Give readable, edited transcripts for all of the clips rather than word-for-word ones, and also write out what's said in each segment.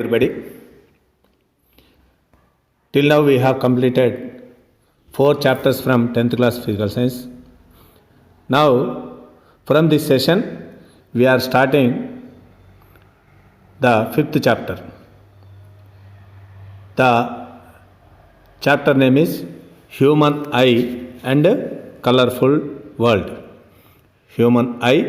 Everybody, till now we have completed 4 chapters from 10th class physical science. Now from this session we are starting the 5th chapter. The chapter name is Human Eye and Colorful World. Human Eye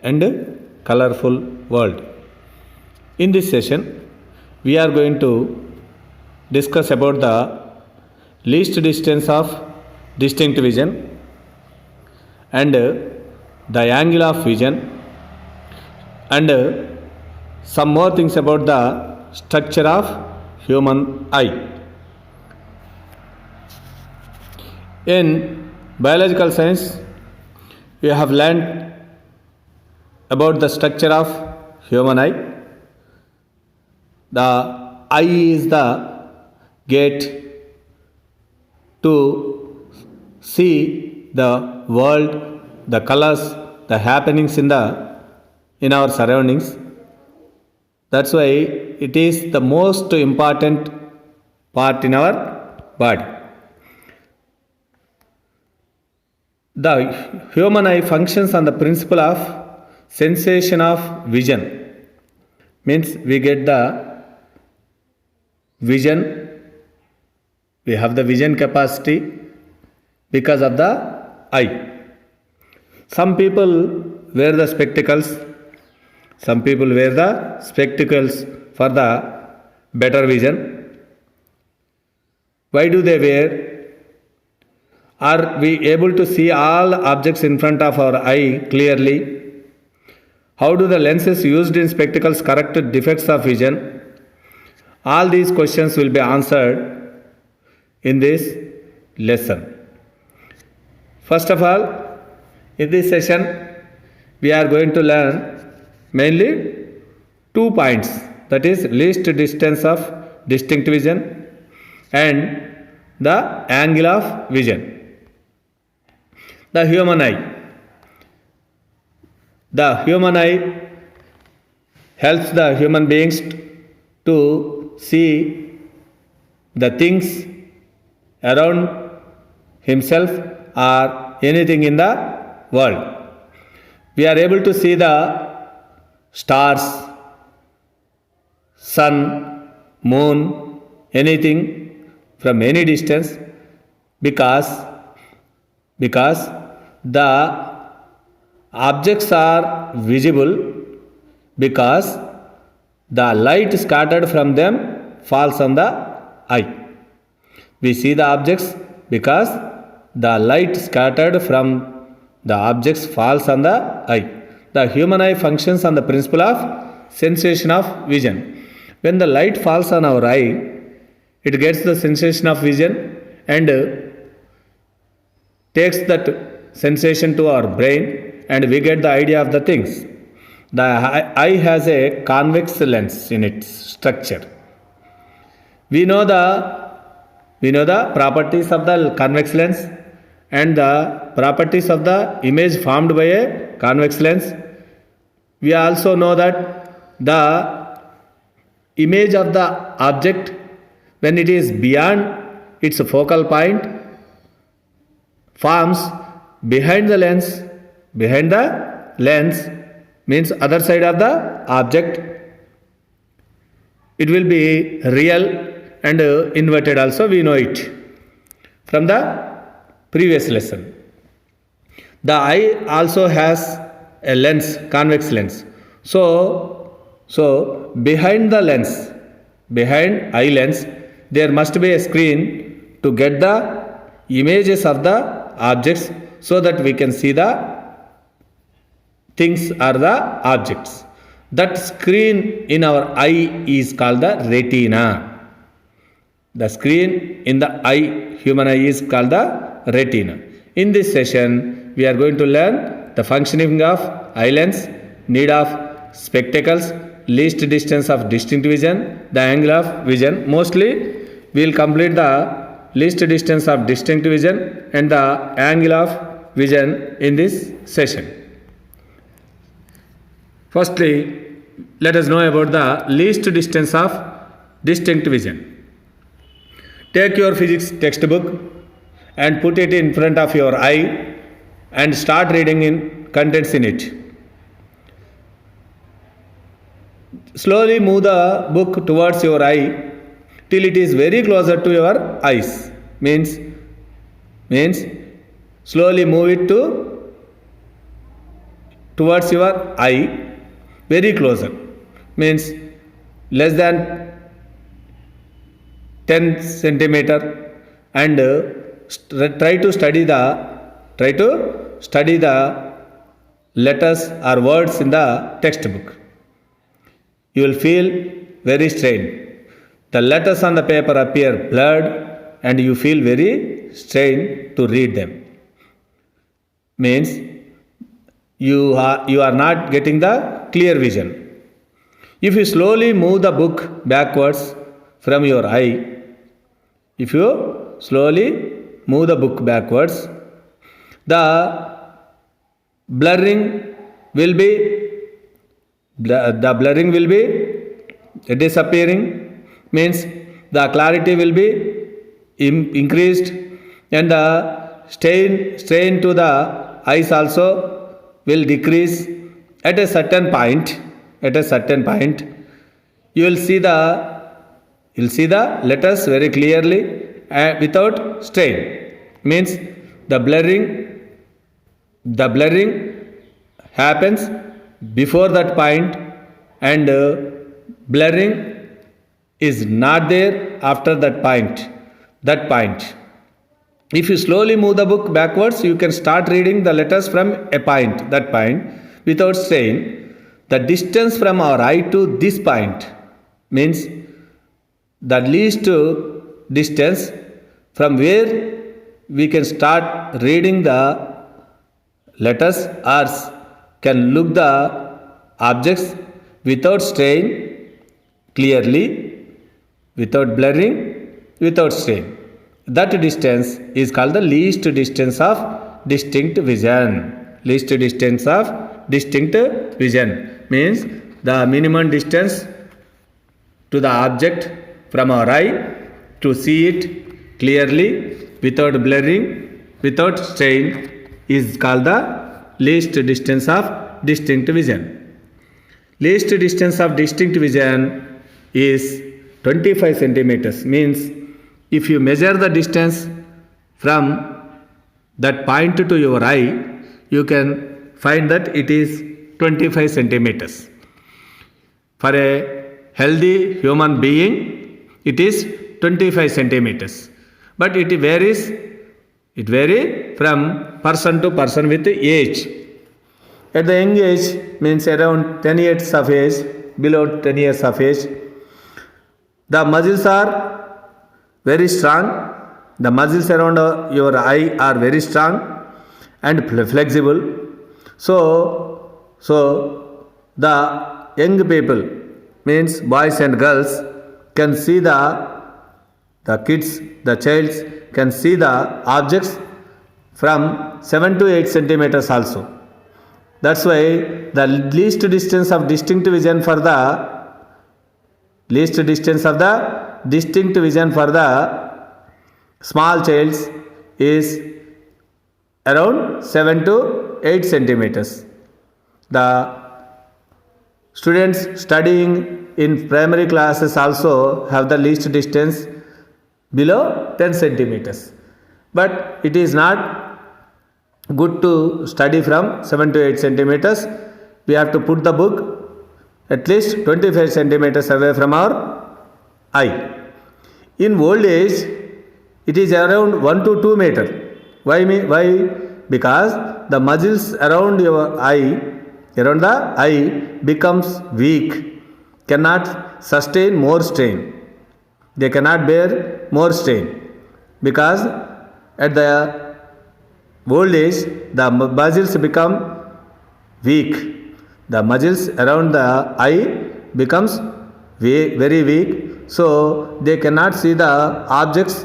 and Colorful World. In this session we are going to discuss about the least distance of distinct vision and the angle of vision and some more things about the structure of human eye. In biological science we have learned about the structure of human eye. The eye is the gate to see the world, the colors, the happenings in our surroundings. That's why it is the most important part in our body. The human eye functions on the principle of sensation of vision. Means we get the vision, we have the vision capacity because of the eye. Some people wear the spectacles, some people wear the spectacles for the better vision. Why do they wear? Are we able to see all objects in front of our eye clearly? How do the lenses used in spectacles correct defects of vision? All these questions will be answered in this lesson. First of all, in this session, we are going to learn mainly 2 points, that is least distance of distinct vision and the angle of vision. The human eye. The human eye helps the human beings to see the things around himself or anything in the world. We are able to see the stars, sun, moon, anything from any distance because the objects are visible because the light scattered from them falls on the eye. We see the objects because the light scattered from the objects falls on the eye. The human eye functions on the principle of sensation of vision. When the light falls on our eye, it gets the sensation of vision and takes that sensation to our brain and we get the idea of the things. The eye has a convex lens in its structure. We know the properties of the convex lens and the properties of the image formed by a convex lens. We also know that the image of the object when it is beyond its focal point forms behind the lens. Behind the lens means other side of the object. It will be real and inverted also, we know it from the previous lesson. The eye also has a lens, convex lens. So behind the lens, behind eye lens, there must be a screen to get the images of the objects so that we can see the things are the objects. That screen in our eye is called the retina. The screen in the eye, human eye, is called the retina. In this session, we are going to learn the functioning of eye lens, need of spectacles, least distance of distinct vision, the angle of vision. Mostly, we will complete the least distance of distinct vision and the angle of vision in this session. Firstly, let us know about the least distance of distinct vision. Take your physics textbook and put it in front of your eye and start reading in contents in it. Slowly move the book towards your eye till it is very closer to your eyes. Means slowly move it towards your eye, very closer. Means less than 10 centimeter, and try to study the letters or words in the textbook. You will feel very strained. The letters on the paper appear blurred and you feel very strained to read them. Means you are not getting the clear vision. If you slowly move the book backwards from your eye, the blurring will be disappearing. Means the clarity will be increased, and the strain to the eyes also will decrease. At a certain point you will see the letters very clearly without strain. Means the blurring happens before that point, and blurring is not there after that point. If you slowly move the book backwards, you can start reading the letters from that point without strain. The distance from our eye to this point, means the least distance from where we can start reading the letters or can look the objects without strain clearly, without blurring, without strain. That distance is called the least distance of distinct vision. Least distance of distinct vision means the minimum distance to the object from our eye to see it clearly without blurring, without strain, is called the least distance of distinct vision. Least distance of distinct vision is 25 centimeters. Means if you measure the distance from that point to your eye, you can find that it is 25 centimeters. For a healthy human being, it is 25 centimeters. But it varies from person to person with age. At the young age, means around 10 years of age, below 10 years of age, the muscles are very strong. The muscles around your eye are very strong and flexible. So the young people, means boys and girls, can see the child can see the objects from 7 to 8 centimeters also. That's why the least distance of distinct vision for the small child is around 7 to 8 centimeters. The students studying in primary classes also have the least distance below 10 centimeters. But it is not good to study from 7 to 8 centimeters. We have to put the book at least 25 centimeters away from our eye. In old age, it is around 1 to 2 meter. Why? Because the muscles around the eye becomes weak, cannot sustain more strain. They cannot bear more strain, because at the old age the muscles become weak. The muscles around the eye becomes very weak, so they cannot see the objects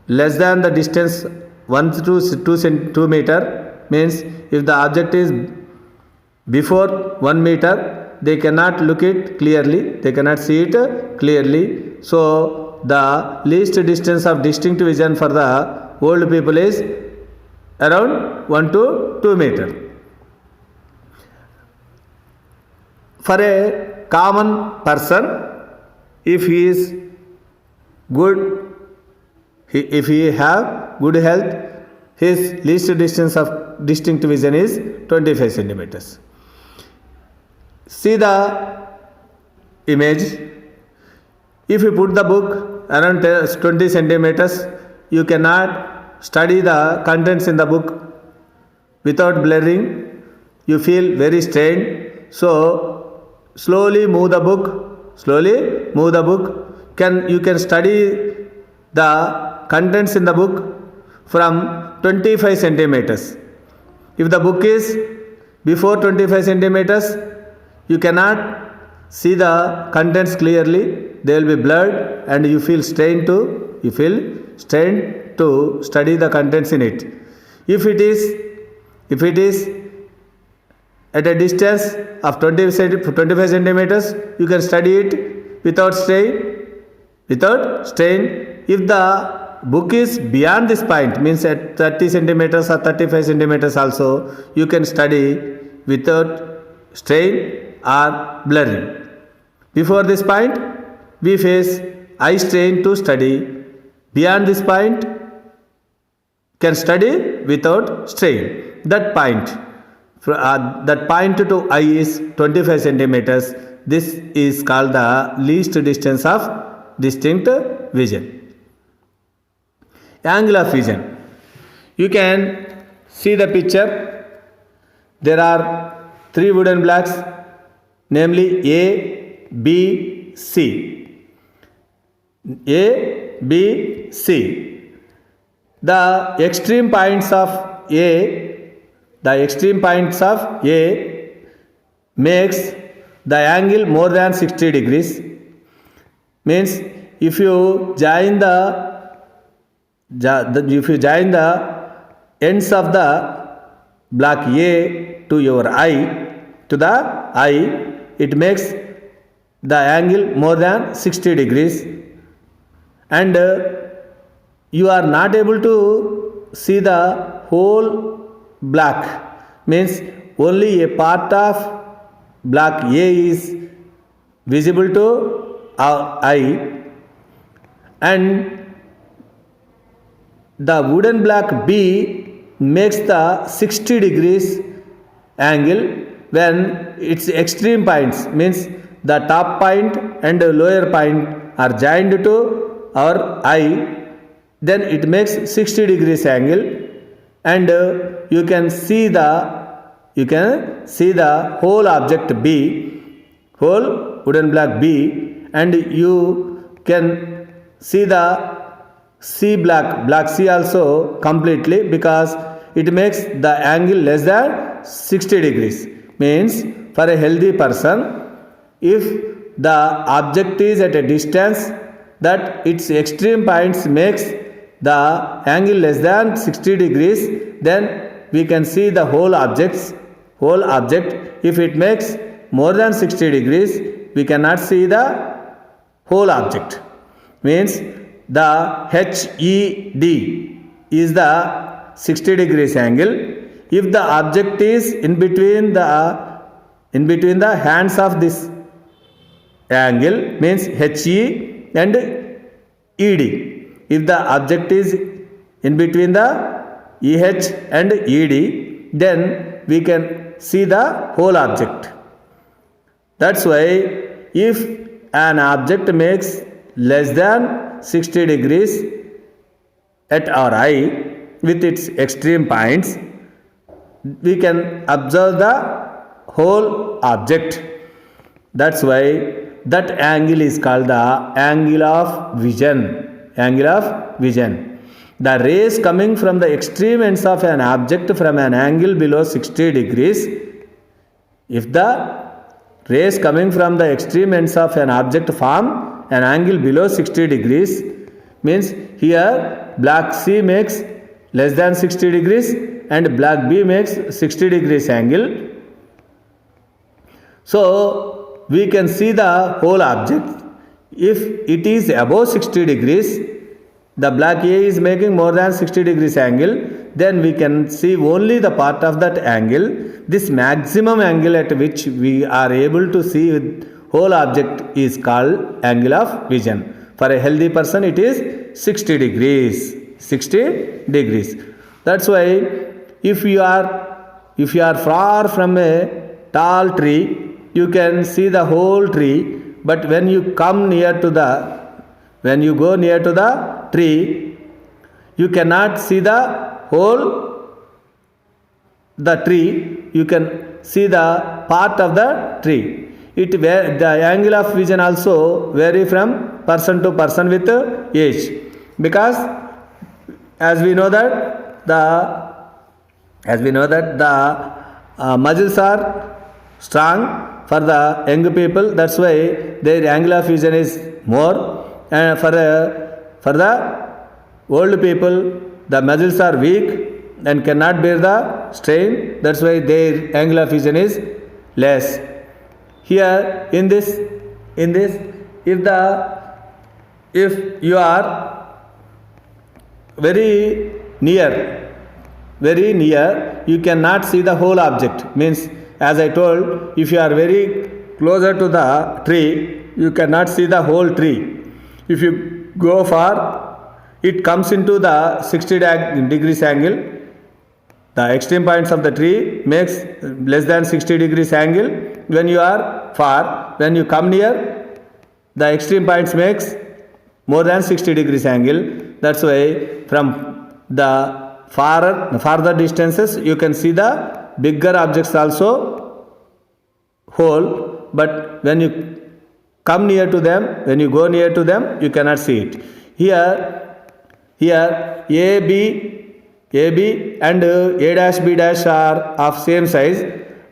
less than the distance 1 to 2 meter. Means if the object is before 1 meter, they cannot look it clearly, they cannot see it clearly. So the least distance of distinct vision for the old people is around 1 to 2 meter. For a common person, if he is good, if he have good health, his least distance of distinct vision is 25 centimeters. See the image. If you put the book around 20 centimeters, you cannot study the contents in the book without blurring. You feel very strained. So slowly move the book. You can study the contents in the book from 25 centimeters. If the book is before 25 centimeters, you cannot see the contents clearly. They will be blurred and you feel strained to study the contents in it. If it is at a distance of 25 centimeters, you can study it without strain. If the book is beyond this point, means at 30 centimeters or 35 centimeters also, you can study without strain or blurring. Before this point, we face eye strain to study. Beyond this point, can study without strain. That point to eye is 25 centimeters. This is called the least distance of distinct vision. Angle of vision. You can see the picture. There are 3 wooden blocks, namely A, B, C. A, B, C. The extreme points of A makes the angle more than 60 degrees. Means if you join the ends of the block A to your eye, it makes the angle more than 60 degrees, and you are not able to see the whole block. Means only a part of block A is visible to our eye, and the wooden block B makes the 60 degrees angle when its extreme points, means the top point and lower point are joined to our eye, then it makes 60 degrees angle, and you can see the whole object B, whole wooden block B, and you can see the block C also completely, because it makes the angle less than 60 degrees. Means for a healthy person, if the object is at a distance that its extreme points makes the angle less than 60 degrees, then we can see the whole object. If it makes more than 60 degrees, we cannot see the whole object. Means the HED is the 60 degrees angle. If the object is in between the hands of this angle, means HE and ED. If the object is in between the EH and ED, then we can see the whole object. That's why if an object makes less than 60 degrees at our eye with its extreme points, we can observe the whole object. That's why that angle is called the angle of vision. The rays coming from the extreme ends of an object from an angle below 60 degrees, if the rays coming from the extreme ends of an object form an angle below 60 degrees, means here block C makes less than 60 degrees and block B makes 60 degrees angle. So we can see the whole object. If it is above 60 degrees, the black A is making more than 60 degrees angle, then we can see only the part of that angle. This maximum angle at which we are able to see whole object is called angle of vision. For a healthy person it is 60 degrees. 60 degrees. That's why if you are far from a tall tree, you can see the whole tree, but when you go near to the tree, you cannot see the whole the tree, you can see the part of the tree. The angle of vision also vary from person to person with age, because as we know that the muscles are strong for the young people. That's why their angle of vision is more, and for the old people the muscles are weak and cannot bear the strain. That's why their angle of vision is less. Here in this, if you are very near, you cannot see the whole object. Means, as I told, if you are very closer to the tree, you cannot see the whole tree. If you go far, it comes into the 60 degrees angle. The extreme points of the tree makes less than 60 degrees angle when you are far. When you come near, the extreme points makes more than 60 degrees angle. That's why from the farther distances you can see the bigger objects also whole, but when you come near to them, when you go near to them, you cannot see it. Here AB and A dash B dash are of same size,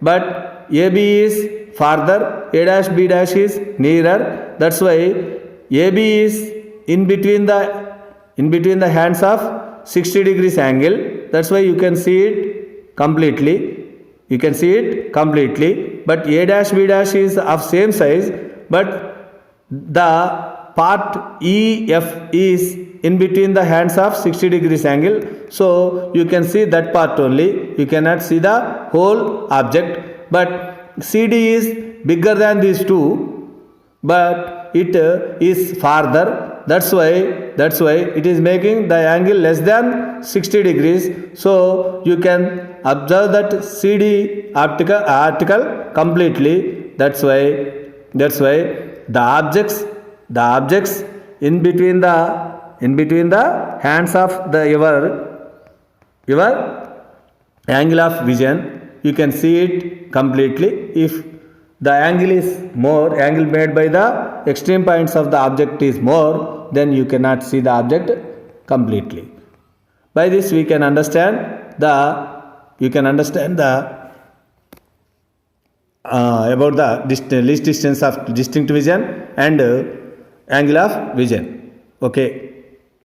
but AB is farther, A dash B dash is nearer. That's why AB is in between the hands of 60 degrees angle. That's why you can see it completely. But A dash B dash is of same size, but the part EF is in between the hands of 60 degrees angle. So you can see that part only. You cannot see the whole object. But CD is bigger than these two, but it is farther. That's why it is making the angle less than 60 degrees. So you can observe that CD article completely. That's why the objects in between the hands of your angle of vision, you can see it completely. If the angle made by the extreme points of the object is more, then you cannot see the object completely. By this we can understand about the least distance of distinct vision and angle of vision. Okay.